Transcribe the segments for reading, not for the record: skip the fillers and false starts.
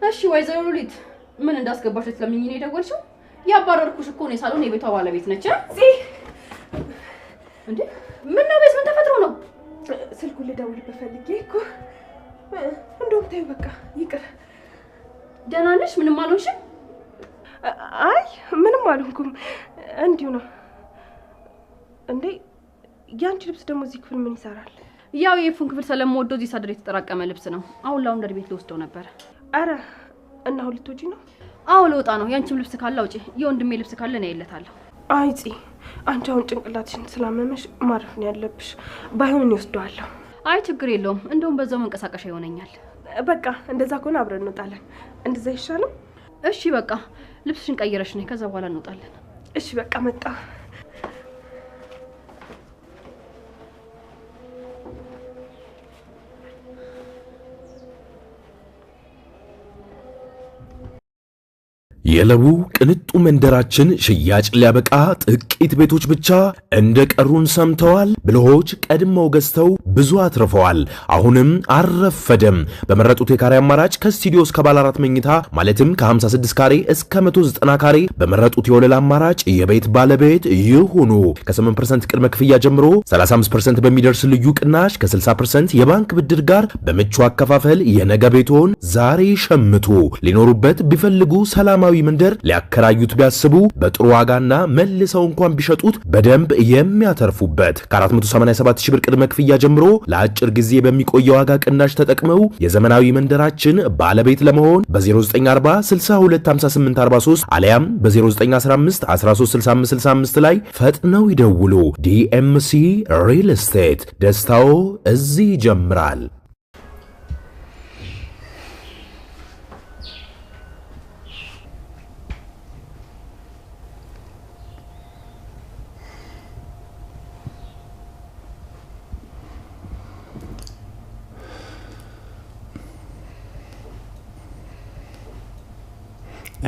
እሺ ወይዘሮ ሉሊት ምን እንዳስገባሽ ለምኝ ነው የደወልሽው? ያባረርኩሽ እኮ ነው ሳሎን የቤቷ ባለቤት ነች። እንዴ ምን ነው ቤት ምን ተፈጥሮ ነው? ስልኩን ልደውልበት ፈልጌ እኮ እንደውም ተይው በቃ ይቅር። ደህና ነሽ? ምንም አልሆንሽም? አይ ምንም አልሆንኩም እንዲሁ ነው። እንዴ ያንቺ ልብስ ደግሞ እዚህ ክፍል ምን ይሰራል? ያው የፉን ክፍል ስለምወደው እዚህ ሳድር የተጠራቀመ ልብስ ነው። አሁን ላውንደሪ ቤት ልወስደው ነበር። አረ እና አሁን ልትወጪ ነው? አዎ ልወጣ ነው። ያንቺም ልብስ ካለ አውጪ፣ የወንድሜ ልብስ ካለ ነው ይለታለሁ። አይ ጺ አንቺ አሁን ጭንቅላትሽን ስላመመሽ ማረፍ ነው ያለብሽ። ባይሆን ይወስደዋለሁ። አይ ችግር የለውም። እንደውም በዛው መንቀሳቀሻ ይሆነኛል። በቃ እንደዛ ከሆነ አብረን እንወጣለን። እንደዛ ይሻላል? እሺ በቃ ልብስሽን ቀይረሽ ነይ፣ ከዛ በኋላ እንወጣለን። እሺ በቃ መጣ። የለቡ ቅንጡ መንደራችን ሽያጭ ሊያበቃ ጥቂት ቤቶች ብቻ እንደቀሩን ሰምተዋል። ብልሆች ቀድመው ገዝተው ብዙ አትርፈዋል። አሁንም አረፈደም። በመረጡት የካሬ አማራጭ ከስቱዲዮ እስከ ባለ 4 መኝታ ማለትም ከ56 ካሬ እስከ 190 ካሬ በመረጡት የወለል አማራጭ የቤት ባለቤት ይሁኑ። ከ8% ቅድመ ክፍያ ጀምሮ 35% በሚደርስ ልዩ ቅናሽ ከ60% የባንክ ብድር ጋር በምቹ አከፋፈል የነገ ቤቶን ዛሬ ሸምቱ። ሊኖሩበት ቢፈልጉ ሰላማዊ መንደር ሊያከራዩት ቢያስቡ በጥሩ ዋጋና መልሰው እንኳን ቢሸጡት በደንብ የሚያተርፉበት ከ487 ሺህ ብር ቅድመ ክፍያ ጀምሮ ለአጭር ጊዜ በሚቆየው ዋጋ ቅናሽ ተጠቅመው የዘመናዊ መንደራችን ባለቤት ለመሆን በ0940 625843 አሊያም በ0915 136565 ላይ ፈጥነው ይደውሉ። ዲኤምሲ ሪል ስቴት ደስታው እዚህ ይጀምራል።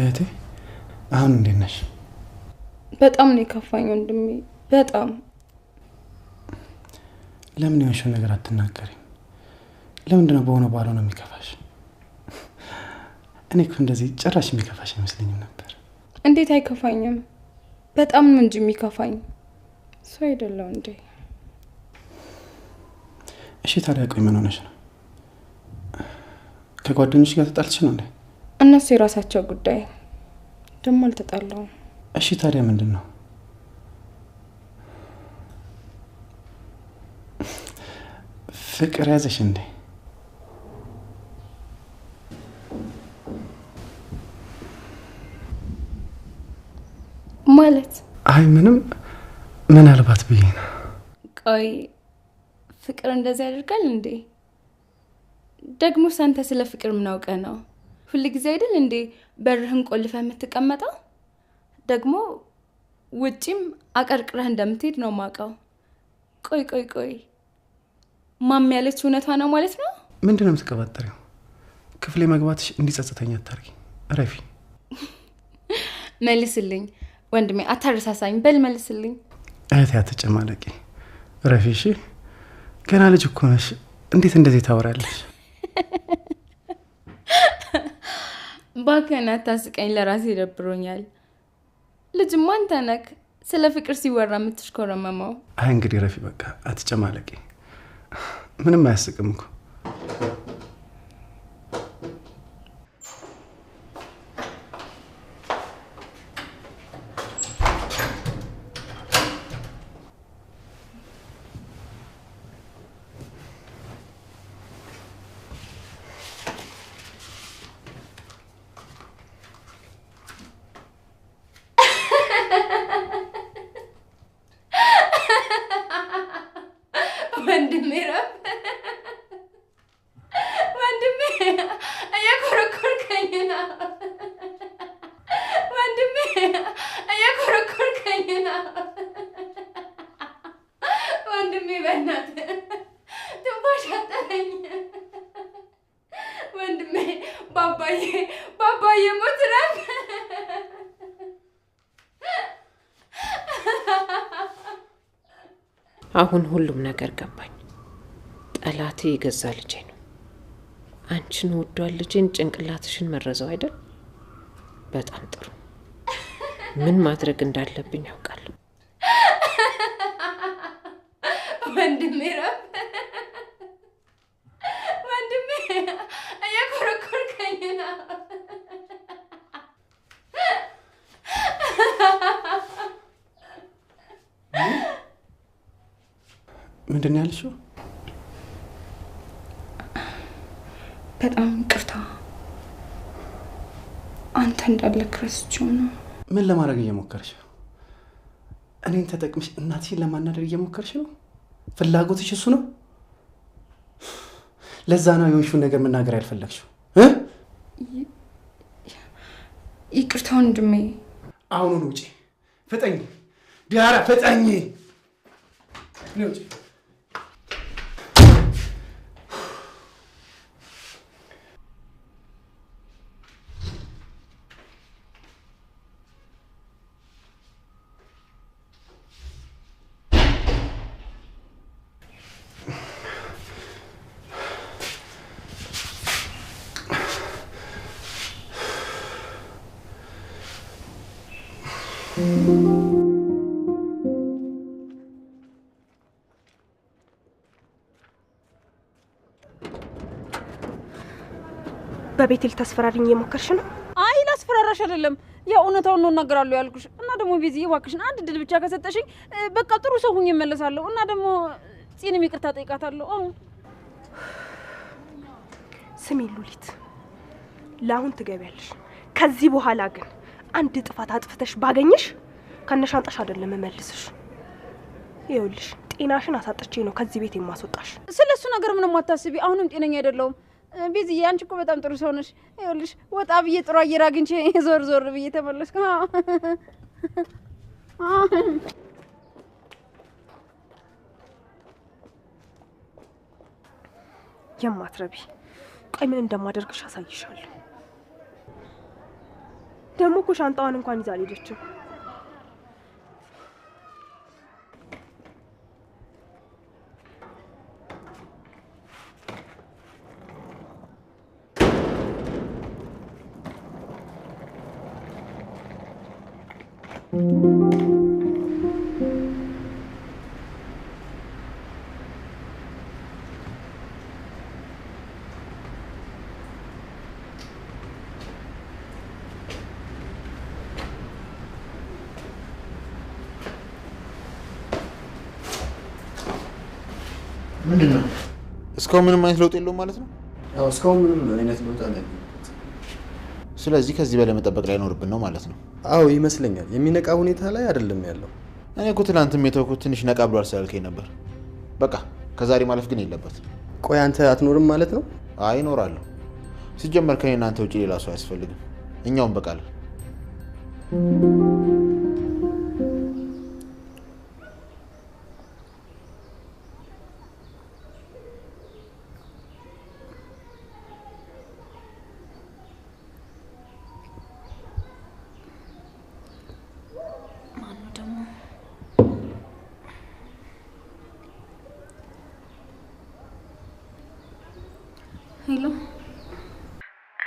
እህቴ አሁን እንዴት ነሽ? በጣም ነው የከፋኝ ወንድሜ፣ በጣም። ለምን የሆንሽውን ነገር አትናገሪም? ለምንድን ነው በሆነ ባለው ነው የሚከፋሽ? እኔ እኮ እንደዚህ ጭራሽ የሚከፋሽ አይመስለኝም ነበር። እንዴት አይከፋኝም? በጣም ነው እንጂ የሚከፋኝ። ሰው አይደለው እንዴ? እሺ ታዲያ ቆይ ምን ሆነሽ ነው? ከጓደኞች ጋር ተጣልተሽ ነው እንዴ? እነሱ የራሳቸው ጉዳይ፣ ደግሞ አልተጣላውም። እሺ ታዲያ ምንድን ነው? ፍቅር ያዘሽ እንዴ? ማለት? አይ ምንም፣ ምናልባት ብዬ ነው። ቆይ ፍቅር እንደዚህ ያደርጋል እንዴ? ደግሞ ሳንተ ስለ ፍቅር ምን አውቀ ነው? ሁሉ ጊዜ አይደል እንዴ በርህን ቆልፈህ የምትቀመጠው? ደግሞ ውጪም አቀርቅረህ እንደምትሄድ ነው ማውቀው። ቆይ ማም ያለች እውነቷ ነው ማለት ነው? ምንድነው የምትቀባጠሪው? ክፍሌ መግባትሽ እንዲጸጽተኝ አታርጊ። ረፊ መልስልኝ ወንድሜ፣ አታረሳሳኝ። በል መልስልኝ። እህቴ አትጨማለቂ ረፊ። እሺ ገና ልጅ እኮ ነሽ፣ እንዴት እንደዚህ ታወራለሽ? ባከና ታስቀኝ፣ ለራሴ ደብሮኛል። ልጅማ አንተ ነህ ስለ ፍቅር ሲወራ የምትሽኮረመመው። አይ እንግዲህ ረፊ በቃ አትጨማለቂ፣ ምንም አያስቅም እኮ። ባባዬ ሞት ነው። አሁን ሁሉም ነገር ገባኝ። ጠላቴ የገዛ ልጄ ነው። አንቺን ወዷል ልጅን ጭንቅላትሽን መረዘው አይደል? በጣም ጥሩ። ምን ማድረግ እንዳለብኝ ያውቃለሁ። ወንድሜ እየኮረኮርከኝ ነው። ምንድን ነው ያልሽው? በጣም ይቅርታ። አንተ እንዳለክ ረስቼው ነው። ምን ለማድረግ እየሞከርሽ ነው? እኔን ተጠቅመሽ እናትሽን ለማናደድ እየሞከርሽ ነው? ፍላጎትሽ እሱ ነው? ለዛ ነው የሆንሽውን ነገር መናገር ያልፈለግሽው? ይቅርታ ወንድሜ። አሁኑን ውጪ! ፍጠኝ ዲያራ፣ ፍጠኝ! ውጪ! በቤቴል ተስፈራሪኝ እየሞከርሽ ነው? አይ ላስፈራራሽ አይደለም፣ ያው እውነታውን ነው እናገራለሁ ያልኩሽ። እና ደግሞ ቤዚዬ እባክሽን አንድ ድል ብቻ ከሰጠሽኝ በቃ ጥሩ ሰው ሁኜ እመለሳለሁ። እና ደግሞ ጽንም ይቅርታ ጠይቃታለሁ። ስሚ ሉሊት፣ ለአሁን ትገቢያለሽ። ከዚህ በኋላ ግን አንድ ጥፋት አጥፍተሽ ባገኝሽ ከነሻንጣሽ አይደለም እመልስሽ። ይኸውልሽ ጤናሽን አሳጥቼ ነው ከዚህ ቤት የማስወጣሽ። ስለሱ ነገር ምንም አታስቢ። አሁንም ጤነኛ አይደለሁም። ቤዚዬ አንቺ እኮ በጣም ጥሩ ሰው ነሽ። ይኸውልሽ ወጣ ብዬ ጥሩ አየር አግኝቼ ዞር ዞር ብዬ ተመለስኩ። የማትረቢ ቆይ ምን እንደማደርግሽ አሳይሻለሁ። ደግሞ እኮ ሻንጣዋን እንኳን ይዛ አልሄደችም። ምንድነው? እስካሁን ምንም አይነት ለውጥ የለውም ማለት ነው? ያው እስካሁን ምንም አይነት ለውጥ አለ። ስለዚህ ከዚህ በላይ መጠበቅ ላይ ኖርብን ነው ማለት ነው? አዎ ይመስለኛል። የሚነቃ ሁኔታ ላይ አይደለም ያለው። እኔ እኮ ትናንትም የተውኩት ትንሽ ነቃ ብሏል ስላልከኝ ነበር። በቃ ከዛሬ ማለፍ ግን የለበት። ቆይ አንተ አትኖርም ማለት ነው? አይ እኖራለሁ። ሲጀመር ከኔ እናንተ ውጪ ሌላ ሰው አያስፈልግም። እኛውን በቃለን።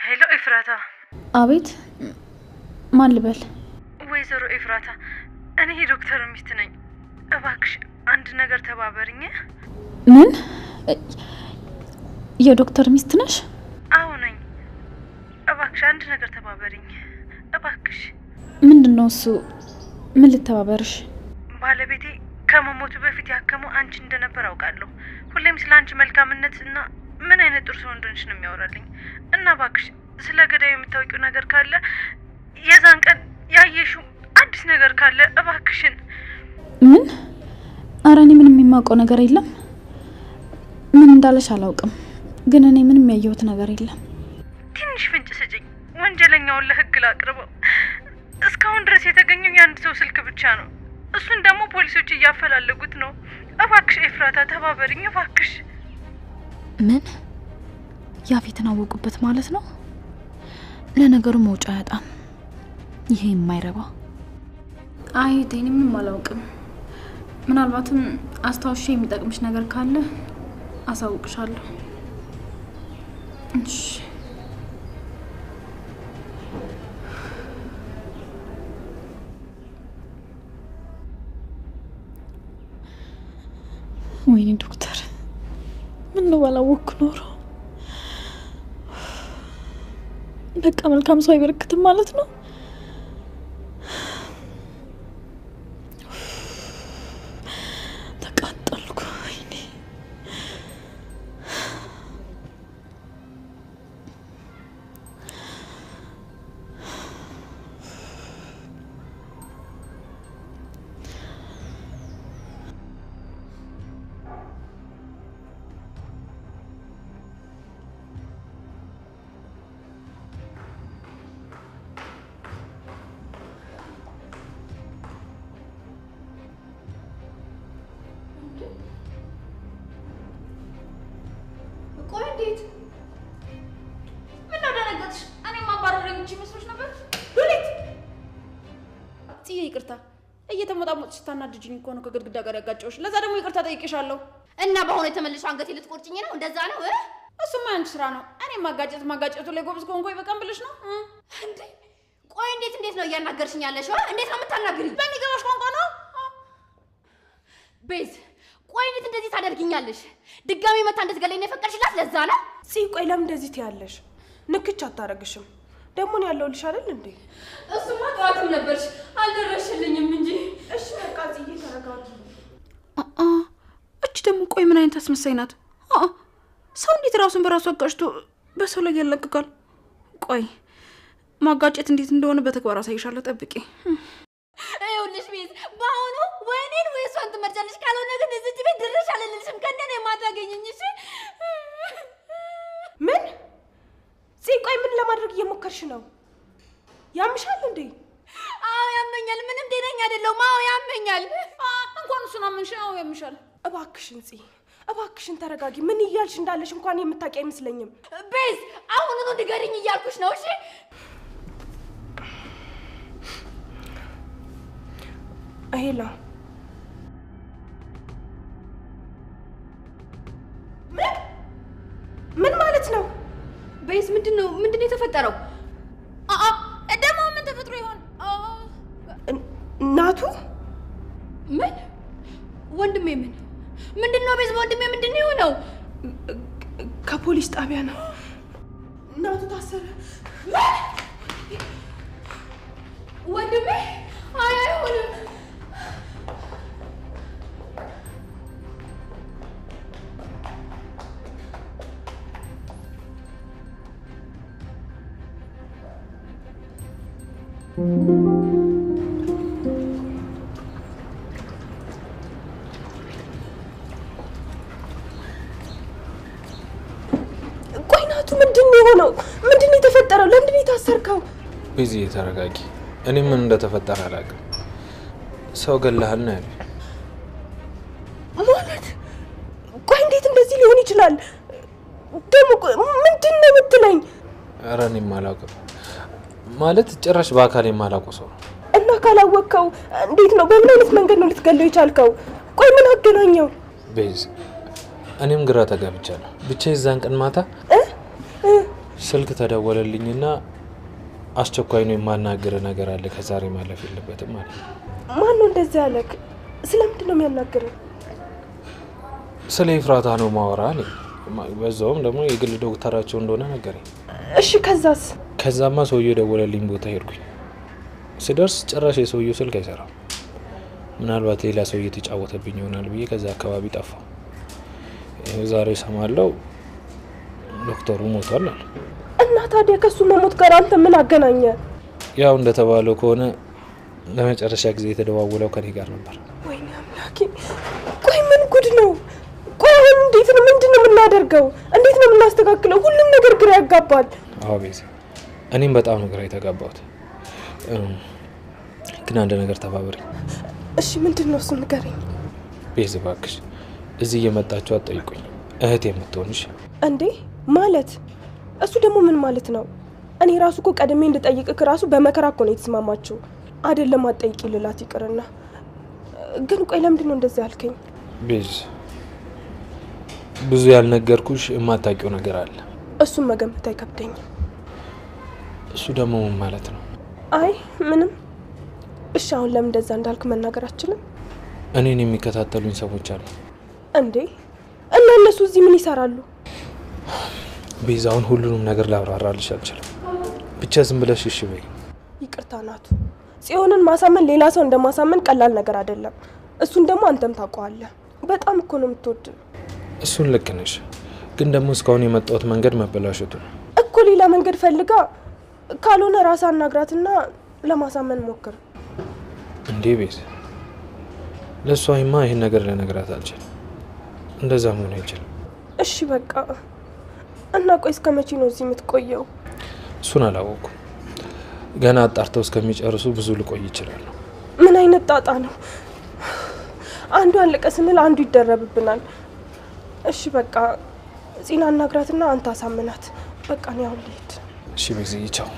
ሄሎ ኤፍራታ። አቤት፣ ማን ልበል? ወይዘሮ ኤፍራታ፣ እኔ ዶክተር ሚስት ነኝ። እባክሽ አንድ ነገር ተባበሪኝ። ምን? የዶክተር ሚስት ነሽ? አዎ ነኝ። እባክሽ አንድ ነገር ተባበሪኝ እባክሽ። ምንድነው እሱ? ምን ልተባበርሽ? ባለቤቴ ከመሞቱ በፊት ያከመው አንቺ እንደነበር አውቃለሁ። ሁሌም ስለ አንቺ መልካምነት እና ምን አይነት ጥሩ ሰው እንደሆንሽ ነው የሚያወራልኝ። እና እባክሽ ስለ ገዳዩ የምታውቂው ነገር ካለ፣ የዛን ቀን ያየሽው አዲስ ነገር ካለ እባክሽን። ምን? ኧረ እኔ ምንም የማውቀው ነገር የለም። ምን እንዳለሽ አላውቅም፣ ግን እኔ ምንም ያየሁት ነገር የለም። ትንሽ ፍንጭ ስጪኝ፣ ወንጀለኛውን ለህግ ላቅርበው። እስካሁን ድረስ የተገኘው የአንድ ሰው ስልክ ብቻ ነው። እሱን ደግሞ ፖሊሶች እያፈላለጉት ነው። እባክሽ ኤፍራታ ተባበሪኝ እባክሽ። ምን? ያፌትን አወቁበት ማለት ነው? ለነገሩ መውጫ ያጣም ይሄ የማይረባ። አይ እኔ ምንም አላውቅም። ምናልባትም አስታውሽ የሚጠቅምሽ ነገር ካለ አሳውቅሻለሁ። እሺ ወይኔ ዶክተር ምን ነው ባላወቅኩ ኖሮ በቃ መልካም ሰው አይበረክትም ማለት ነው። ተቃጠልኩ። ወይኔ ቆይ እንዴት ምን አደረገች? እኔ ማባረረኝ እንጂ መስሎሽ ነበር? ሉሊት ጽዬ ይቅርታ እየተሞጣሞጥሽ ስታናድጂኝ እኮ ነው ከግድግዳ ጋር ያጋጨሁሽ። ለዛ ደግሞ ይቅርታ ጠይቄሻለሁ። እና በአሁኑ የተመለሽ አንገቴ ልትቆርጭኝ ነው? እንደዛ ነው? እሱማ ያንቺ ስራ ነው። እኔ ማጋጨቱ ላይ ጎብዝ ከሆንኩ ይበቃም ብለሽ ነው እንዴ? ቆይ እንዴት ነው እያናገርሽኝ ያለሽው? እንዴት ነው የምታናግሪኝ? በሚገባሽ ቋንቋ ነው ቤዝ። ቆይ እንዴት እንደዚህ ታደርጊኛለሽ? ድጋሚ መታ እንድትገለኝ ነው የፈቀድሽላት? ለዛ ነው ቆይ ለምን እንደዚህ ትያለሽ? ንክች አታረግሽም። ደግሞ ነው ያለውልሽ አይደል እንዴ? እሱማ ጠዋትም ነበርሽ አልደረሽልኝም እንጂ። እሺ በቃ ጽዬ ተረጋጊ። እቺ ደግሞ ቆይ ምን አይነት አስመሳይ ናት? ሰው እንዴት ራሱን በራሱ አጋጭቶ በሰው ላይ ያለቅቃል? ቆይ ማጋጨት እንዴት እንደሆነ በተግባር አሳይሻለሁ። ጠብቂ። ይኸውልሽ ቤዝ፣ በአሁኑ ወይኔን ወይ እሷን ትመርጫለሽ። ካልሆነ ግን እዚህ ቤት ድርሽ አልልልሽም። ከእንደኔ የማታገኘኝ። እሺ ምን ቆይ ምን ለማድረግ እየሞከርሽ ነው? ያምሻል እንዴ? አዎ ያመኛል። ምንም ጤነኛ አይደለሁም። አዎ ያመኛል። እንኳን እሱን አመንሽ። አዎ ያምሻል። እባክሽን እባክሽን ተረጋጊ። ምን እያልሽ እንዳለሽ እንኳን የምታውቂ አይመስለኝም። ቤዝ አሁኑኑ ንገሪኝ እያልኩሽ ነው። እሺ ሄላ ምን ማለት ነው? ቤዝ ምንድነው የተፈጠረው? ደግሞ ምን ተፈጥሮ ይሆን? ናቱ ምን ወንድሜ ምንድነው? ቤዝ ወንድሜ ምንድነው የሆነው? ከፖሊስ ጣቢያ ነው። ናቱ ታሰረ። ወንድሜ አይሆንም። ቆይ ናቱ ምንድነው የሆነው? ምንድነው የተፈጠረው? ለምንድነው የታሰርከው? ቤዚ ተረጋጊ። እኔ ምን እንደተፈጠረ አላውቅም። ሰው ገለሃል ነው ያለኝ። ማለት ቆይ እንዴት እንደዚህ ሊሆን ይችላል? ደግሞ ምንድነው የምትለኝ? ኧረ እኔም አላውቅም። ማለት ጭራሽ በአካል የማላውቀው ሰው ነው። እና ካላወቅከው እንዴት ነው? በምን አይነት መንገድ ነው ልትገለው የቻልከው? ቆይ ምን አገናኘው? ቤዝ እኔም ግራ ተጋብቻለሁ። ብቻ የዛን ቀን ማታ ስልክ ተደወለልኝና አስቸኳይ ነው የማናገር ነገር አለ፣ ከዛሬ ማለፍ የለበትም ማለት ነው። ማን ነው እንደዚህ ያለክ? ስለምንድን ነው የሚያናገረው? ስለ ኤፍራታ ነው ማወራ አለኝ። በዛውም ደግሞ የግል ዶክተራቸው እንደሆነ ነገረኝ። እሺ ከዛስ? ከዛማ ሰውዬው ደወለልኝ፣ ቦታ ሄድኩኝ። ስደርስ ጭራሽ የሰውዬው ስልክ አይሰራም። ምናልባት ሌላ ሰው እየተጫወተብኝ ይሆናል ብዬ ከዛ አካባቢ ጠፋሁ። ዛሬ ሰማለው ዶክተሩ ሞቷል አለ። እና ታዲያ ከሱ መሞት ጋር አንተ ምን አገናኘ? ያው እንደተባለው ከሆነ ለመጨረሻ ጊዜ የተደዋወለው ከኔ ጋር ነበር። ወይኔ አምላኬ! ቆይ ምን ጉድ ነው? ቆይ አሁን እንዴት ነው? ምንድነው የምናደርገው? እንዴት ነው የምናስተካክለው? ሁሉም ነገር ግራ ያጋባል። አዎ ቤዛ፣ እኔም በጣም ነው ግራ የተጋባሁት። ግን አንድ ነገር ተባበረኝ። እሺ ምንድነው? እሱ ንገረኝ። ቤዛ እባክሽ እዚህ እየመጣችሁ አትጠይቁኝ። እህቴ የምትሆንሽ እንዴ ማለት እሱ ደግሞ ምን ማለት ነው? እኔ ራሱ እኮ ቀድሜ እንድጠይቅክ ራሱ በመከራ እኮ ነው የተስማማችሁ። አይደለም አትጠይቂ ልላት ይቅርና። ግን ቆይ ለምንድን ነው እንደዚህ ያልከኝ? ቤዛ ብዙ ያልነገርኩሽ የማታውቂው ነገር አለ። እሱን መገመት አይከብደኝም። እሱ ደግሞ ምን ማለት ነው? አይ ምንም። እሺ አሁን ለምን እንደዛ እንዳልክ መናገር አትችልም? እኔን የሚከታተሉኝ ሰዎች አሉ እንዴ? እና እነሱ እዚህ ምን ይሰራሉ? ቤዛውን ሁሉንም ነገር ላብራራልሽ አልችልም። ብቻ ዝም ብለሽ እሺ በይ። ይቅርታ ናቱ። ጽዮንን ማሳመን ሌላ ሰው እንደማሳመን ቀላል ነገር አይደለም። እሱን ደግሞ አንተም ታውቀዋለህ። በጣም እኮ ነው የምትወድ። እሱን ልክ ነሽ፣ ግን ደግሞ እስካሁን የመጣሁት መንገድ መበላሸቱ ነው እኮ። ሌላ መንገድ ፈልጋ ካልሆነ ራስህ አናግራትና ለማሳመን ሞክር። እንዴ ቤዛ፣ ለሷይማ ይሄን ነገር ልነግራት አልችልም። እንደዛ መሆን አይችልም። እሺ በቃ እና ቆይ እስከ መቼ ነው እዚህ የምትቆየው? እሱን አላወኩም። ገና አጣርተው እስከሚጨርሱ ብዙ ልቆይ ይችላል። ምን አይነት ጣጣ ነው? አንዱ አለቀ ስንል አንዱ ይደረብብናል። እሺ በቃ ጺና አናግራትና አንተ አሳምናት። በቃ ነው ያው ልሂድ። እሺ ቤዛ፣ ቻው።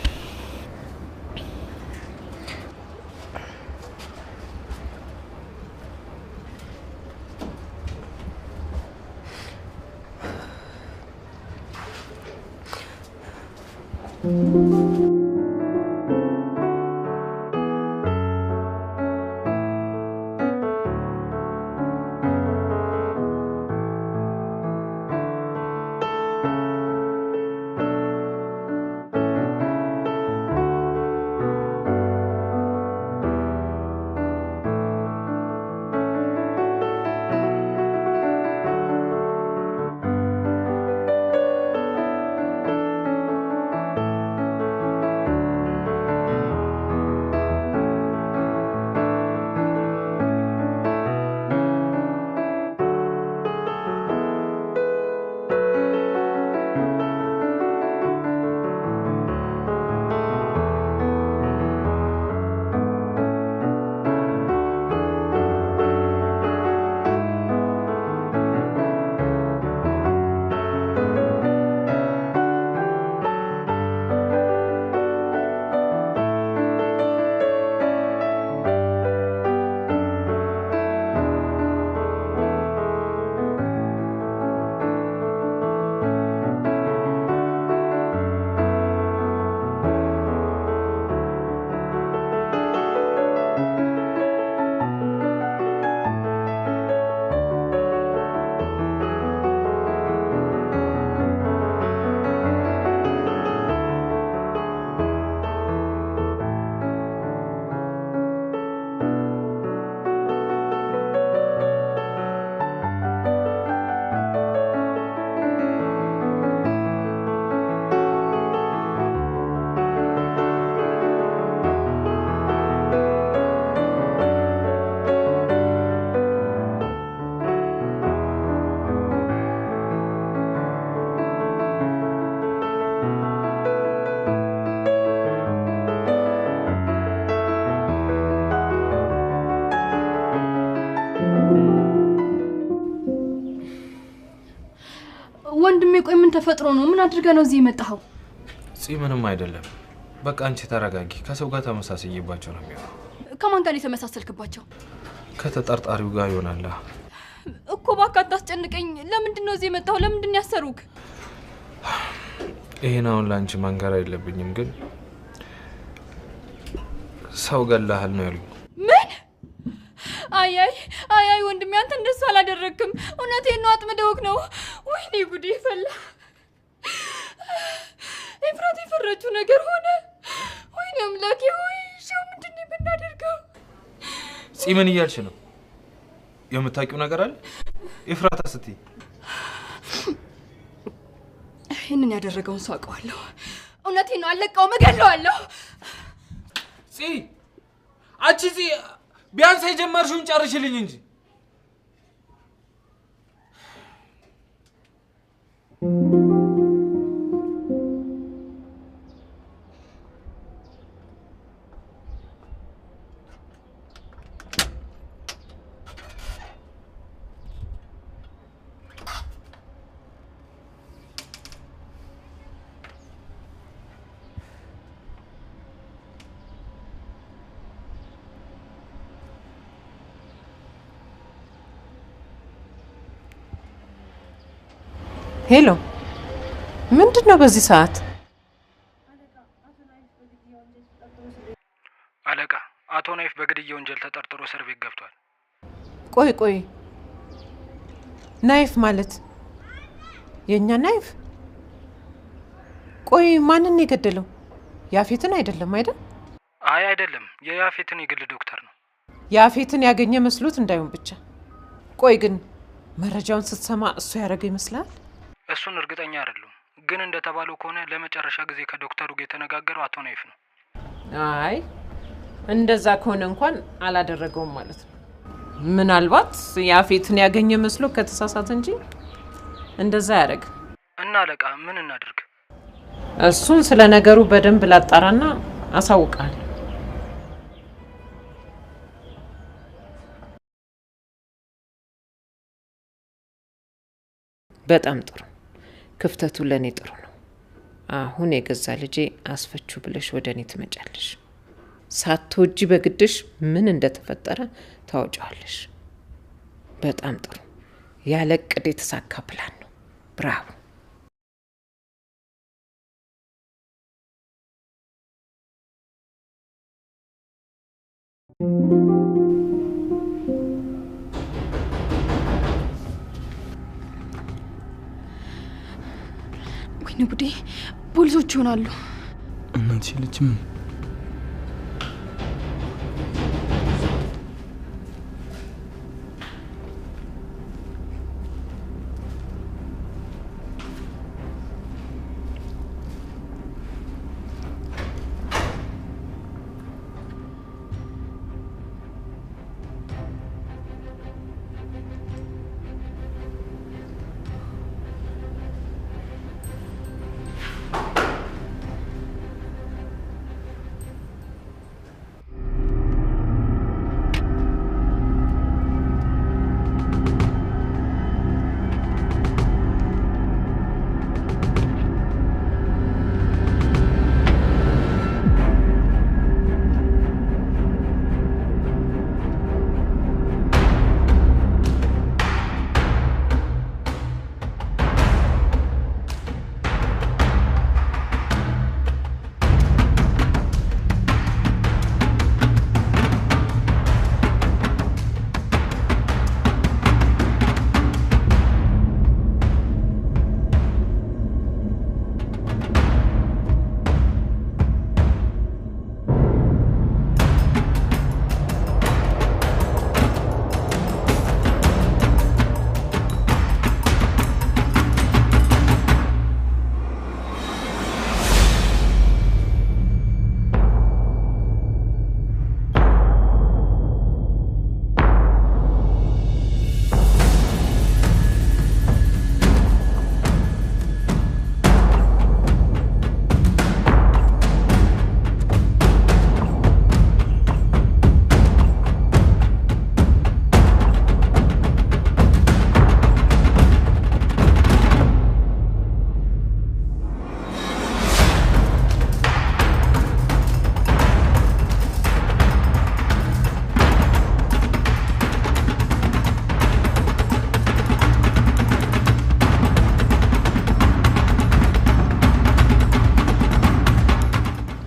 ወንድሜ ቆይ ምን ተፈጥሮ ነው? ምን አድርገ ነው እዚህ የመጣኸው? ምንም አይደለም። በቃ አንቺ ተረጋጊ። ከሰው ጋር ተመሳሳይባቸው ነው የሚሆነው። ከማን ጋር የተመሳሰልክባቸው? ከተጠርጣሪው ጋር ይሆናል እኮ። እባክህ አታስጨንቀኝ። ለምንድን ነው እዚህ የመጣኸው? ለምንድን ነው ያሰሩክ? ይሄን አሁን ላንቺ መንገር አይለብኝም፣ ግን ሰው ገላሃል ነው ያሉኝ። ምን? አይ ወንድሜ አንተ እንደሱ አላደረክም። እውነቴን ነው፣ አጥምደውክ ነው። ወይኔ ጉዴ ፈላ። ኤፍራት የፈረችው ነገር ሆነ። ወይኔ አምላኬ ሆይ፣ ሻው ምንድን ነው ብናደርገው? ምን እያልሽ ነው? የምታውቂው ነገር አለ? ኤፍራታ ስትይ ይህንን ያደረገውን ሰው አውቀዋለሁ። እውነቴን ነው፣ አለቀውም፣ እገለዋለሁ። አንቺ ቢያንስ የጀመርሽውን ጨርሽልኝ እንጂ። ሄሎ፣ ምንድነው በዚህ ሰዓት? አለቃ አቶ ናይፍ በግድያ ወንጀል ተጠርጥሮ እስር ቤት ገብቷል። ቆይ ናይፍ ማለት የኛ ናይፍ? ቆይ ማንን የገደለው? ያፌትን አይደለም አይደል? አይ አይደለም፣ የያፌትን የግል ዶክተር ነው። ያፌትን ያገኘ መስሎት እንዳይሆን ብቻ። ቆይ ግን መረጃውን ስትሰማ እሱ ያደረገው ይመስላል? እሱን እርግጠኛ አይደለም፣ ግን እንደተባለው ከሆነ ለመጨረሻ ጊዜ ከዶክተሩ ጋር የተነጋገረው አቶ ናይፍ ነው። አይ እንደዛ ከሆነ እንኳን አላደረገውም ማለት ነው። ምናልባት ያፌትን ያገኘ መስሎ ከተሳሳተ እንጂ እንደዛ ያደርግ እና አለቃ ምን እናድርግ? እሱን ስለ ነገሩ በደንብ ላጣራና አሳውቃለሁ። በጣም ጥሩ። ክፍተቱ ለኔ ጥሩ ነው። አሁን የገዛ ልጄ አስፈቹ ብለሽ ወደ እኔ ትመጫለሽ። ሳትወጂ በግድሽ ምን እንደተፈጠረ ታወጫለሽ። በጣም ጥሩ። ያለ እቅድ የተሳካ ፕላን ነው። ብራቮ። ወይኔ ጉዴ! ፖሊሶች ይሆናሉ። እናትሽ ልጅ ምን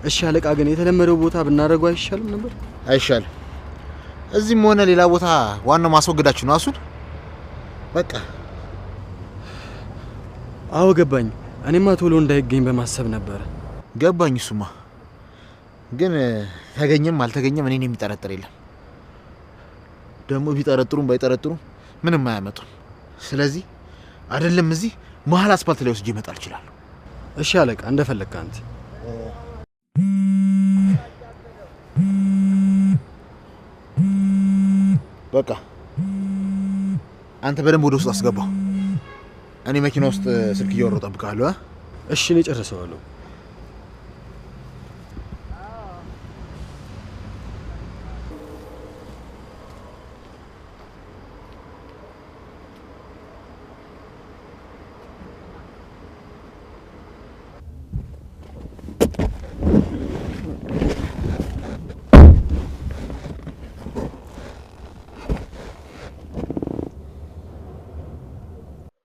እሺ አለቃ፣ ግን የተለመደው ቦታ ብናደርገው አይሻልም ነበር? አይሻልም። እዚህም ሆነ ሌላ ቦታ ዋናው ማስወገዳችሁ ነው። አሱን በቃ አዎ ገባኝ። እኔማ ቶሎ እንዳይገኝ በማሰብ ነበር። ገባኝ። እሱማ ግን ተገኘም አልተገኘም እኔን የሚጠረጥር የለም። ደግሞ ቢጠረጥሩም ባይጠረጥሩም ምንም አያመጡም። ስለዚህ አይደለም እዚህ መሀል አስፋልት ላይ ወስጄ ይመጣል ይችላል። እሺ አለቃ፣ እንደፈለግክ አንተ። በቃ አንተ በደንብ ወደ ውስጥ አስገባው። እኔ መኪና ውስጥ ስልክ እያወራሁ እጠብቅሃለሁ። እሺ እኔ ጨርሰዋለሁ።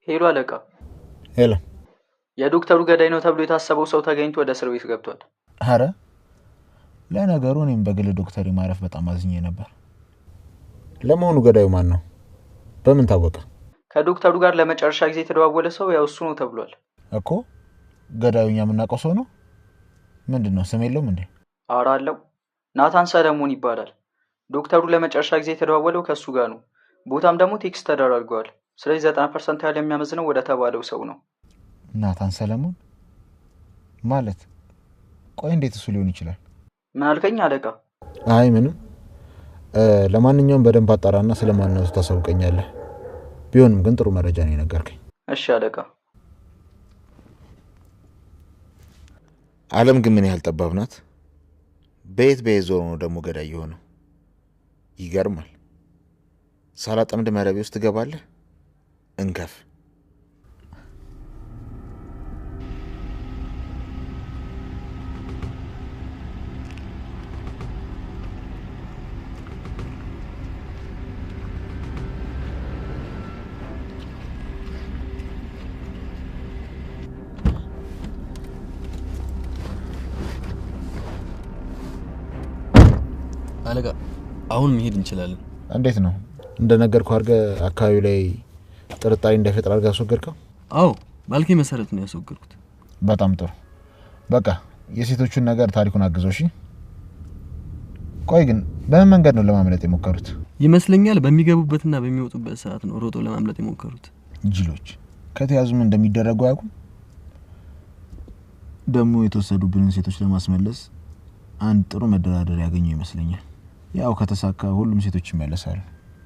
ሄሎ አለቃ። ሄሎ። የዶክተሩ ገዳይ ነው ተብሎ የታሰበው ሰው ተገኝቶ ወደ እስር ቤት ገብቷል። አረ ለነገሩ እኔም በግል ዶክተር ማረፍ በጣም አዝኜ ነበር። ለመሆኑ ገዳዩ ማን ነው? በምን ታወቀ? ከዶክተሩ ጋር ለመጨረሻ ጊዜ የተደዋወለ ሰው ያው እሱ ነው ተብሏል እኮ። ገዳዩኛ የምናውቀው ሰው ነው? ምንድነው ስም የለውም እንዴ? ኧረ አለው። ናታን ሰለሞን ይባላል። ዶክተሩ ለመጨረሻ ጊዜ የተደዋወለው ከሱ ጋር ነው። ቦታም ደግሞ ቴክስት ተደራርገዋል። ስለዚህ 90% ያህል የሚያመዝነው ወደ ተባለው ሰው ነው። ናታን ሰለሞን ማለት? ቆይ እንዴት እሱ ሊሆን ይችላል? ምን አልከኝ አለቃ? አይ ምንም። ለማንኛውም በደንብ አጣራና ስለማንነቱ ታሳውቀኛለህ። ቢሆንም ግን ጥሩ መረጃ ነው የነገርከኝ። እሺ አለቃ። ዓለም ግን ምን ያህል ጠባብ ናት። በየት ዞሮ ነው ደግሞ ገዳይ የሆነው? ይገርማል። ሳላጠምድ መረቤ ውስጥ ትገባለህ። እንከፍ አለቃ አሁን መሄድ እንችላለን። እንዴት ነው? እንደነገርኩ አድርገህ አካባቢው ላይ ጥርጣሬ እንዳይፈጠር አድርገህ አስወገድከው? አዎ ባልከኝ መሰረት ነው ያስወገድኩት። በጣም ጥሩ። በቃ የሴቶቹን ነገር ታሪኩን አግዘው። እሺ ቆይ ግን በምን መንገድ ነው ለማምለጥ የሞከሩት? ይመስለኛል በሚገቡበትና በሚወጡበት ሰዓት ነው ሮጦ ለማምለጥ የሞከሩት። ጅሎች ከተያዙም እንደሚደረጉ አያውቁም። ደግሞ የተወሰዱብንን ሴቶች ለማስመለስ አንድ ጥሩ መደራደር ያገኙ ይመስለኛል። ያው ከተሳካ ሁሉም ሴቶች ይመለሳሉ።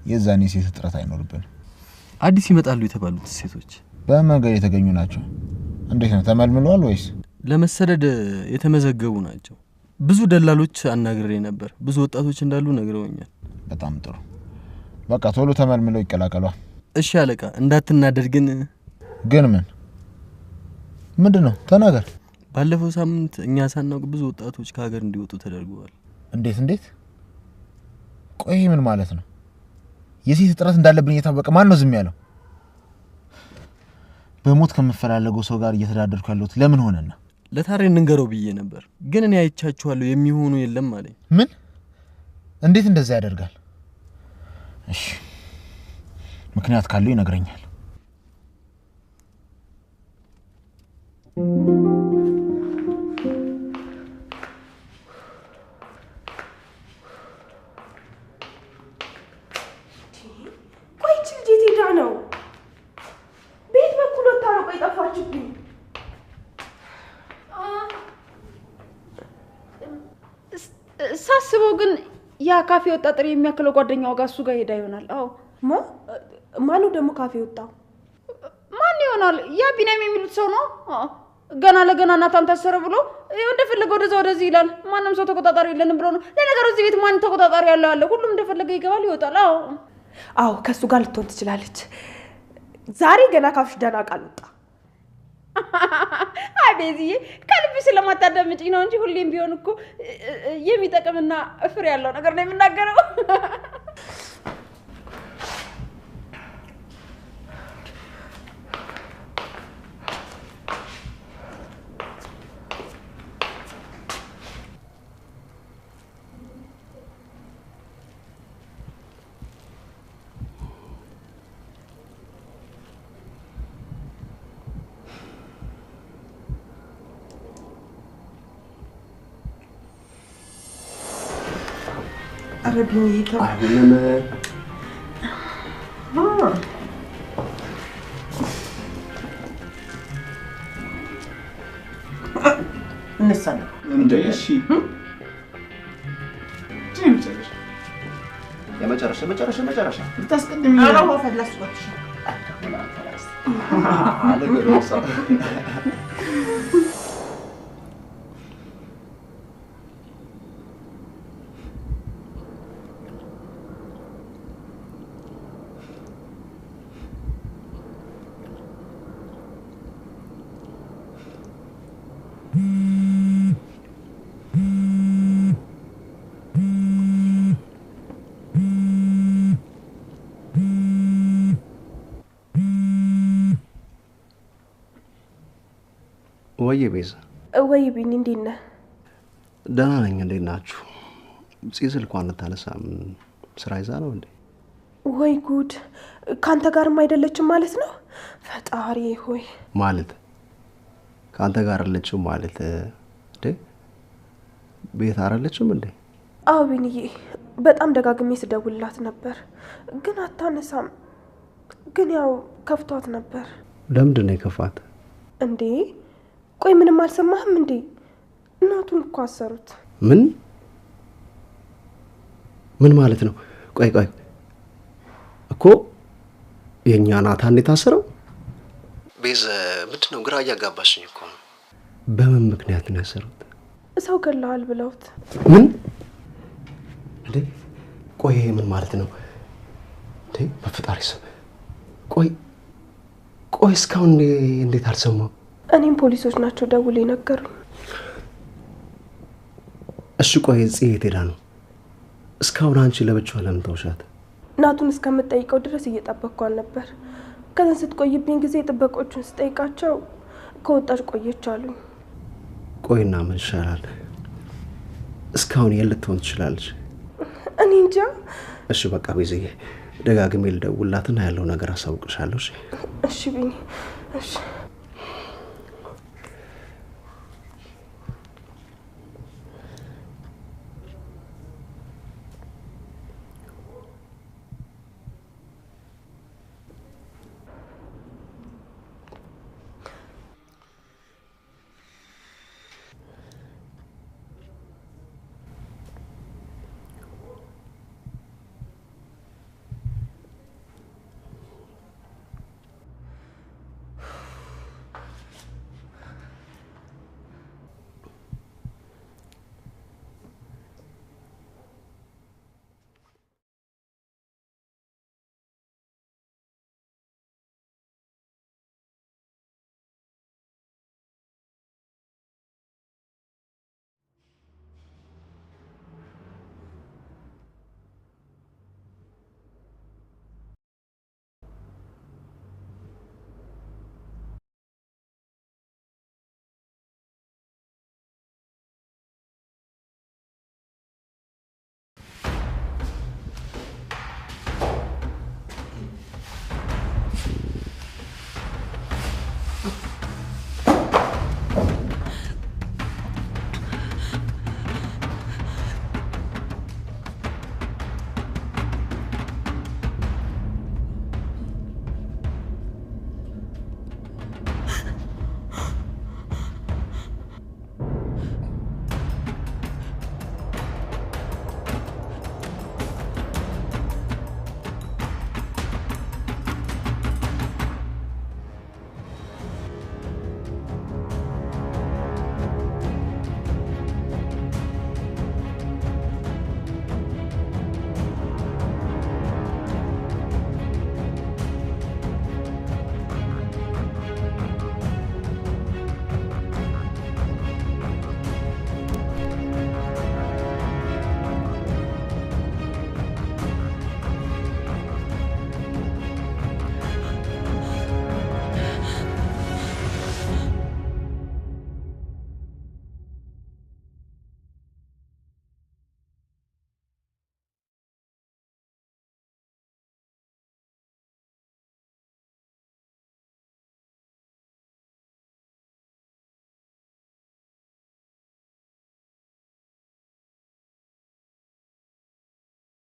የዛኔ ሴት እጥረት አይኖርብንም። አዲስ ይመጣሉ የተባሉት ሴቶች በመንገድ የተገኙ ናቸው? እንዴት ነው ተመልምለዋል ወይስ? ለመሰደድ የተመዘገቡ ናቸው። ብዙ ደላሎች አናግሬ ነበር። ብዙ ወጣቶች እንዳሉ ነግረውኛል። በጣም ጥሩ። በቃ ቶሎ ተመልምለው ይቀላቀሏል። እሺ አለቃ። እንዳትናደድ ግን ምን? ምንድነው? ተናገር። ባለፈው ሳምንት እኛ ሳናውቅ ብዙ ወጣቶች ከሀገር እንዲወጡ ተደርገዋል። እንዴት? ቆይ ምን ማለት ነው? የሴት እጥረት እንዳለብኝ እየታወቀ ማን ነው ዝም ያለው? በሞት ከምፈላለገው ሰው ጋር እየተዳደርኩ ያለሁት ለምን ሆነና? ለታሬ እንንገረው ብዬ ነበር፣ ግን እኔ አይቻችኋለሁ የሚሆኑ የለም አለኝ። ምን? እንዴት እንደዛ ያደርጋል? እሺ ምክንያት ካለው ይነግረኛል። ሳስበው ግን ያ ካፌ ወጣ ጥሪ የሚያክለው ጓደኛው ጋር እሱ ጋር ሄዳ ይሆናል። አዎ ማን ነው ደግሞ ካፌ ወጣው? ማን ይሆናል? ያ ቢናም የሚሉት ሰው ነው። ገና ለገና ናታን ታሰረ ብሎ እንደፈለገ ወደዚህ ይላል። ማንም ሰው ተቆጣጣሪ የለንም ብሎ ነው። ለነገሩ እዚህ ቤት ማን ተቆጣጣሪ ያለው አለ? ሁሉም እንደፈለገ ይገባል ይወጣል። አዎ ከሱ ጋር ልትሆን ትችላለች። ዛሬ ገና ካፍሽ ደህና ቃል ወጣ። አይ ቤዚዬ ከልብሽ ስለማታዳምጪኝ ነው እንጂ ሁሌም ቢሆን እኮ የሚጠቅምና ፍሬ ያለው ነገር ነው የምናገረው። አረብኝ ይተው እንሰና እንደሺ የመጨረሻ ልታስቀድም አራው ፈላስዋች አለገሮሳ ወይ ቤዛ? ወይ ቢኒ እንዴት ነህ? ደህና ነኝ። እንዴት ናችሁ? ስልኳን አታነሳም። ስራ ይዛ ነው እንዴ? ወይ ጉድ! ካንተ ጋርም አይደለችም ማለት ነው? ፈጣሪ ሆይ! ማለት ካንተ ጋር አይደለችም ማለት እንዴ? ቤት አይደለችም እንዴ? አዎ ቢኒዬ፣ በጣም ደጋግሜ ስደውልላት ነበር ግን አታነሳም። ግን ያው ከፍቷት ነበር። ለምንድን ነው የከፋት እንዴ? ቆይ ምንም አልሰማህም እንዴ? እናቱን እኮ አሰሩት። ምን ማለት ነው? ቆይ እኮ የኛ ናታን የታሰረው? ቤዝ ምንድነው? ግራ እያጋባሽኝ እኮ ነው። በምን ምክንያት ነው ያሰሩት? ሰው ገለዋል ብለውት። ምን እንዴ? ቆይ ምን ማለት ነው እንዴ? በፈጣሪ ስም ቆይ እስካሁን እንዴት አልሰማም? እኔም ፖሊሶች ናቸው ደውለው ነገሩኝ። እሺ ቆይ የት ሄዳ ነው? እስካሁን አንቺ ለብቻዋ ለምን ተውሻት? ናቱን እስከምጠይቀው ድረስ እየጠበቅኳል ነበር። ከዛ ስትቆይብኝ ጊዜ ጥበቆቹን ስጠይቃቸው ከወጣች ቆየች አሉኝ። ቆይና ምን ይሻላል? እስካሁን የልትሆን ትችላለች? እኔ እንጃ። እሺ በቃ ቤዝዬ ደጋግሜ ልደውላትና ያለው ነገር አሳውቅሻለሁ። እሺ ቢኒ። እሺ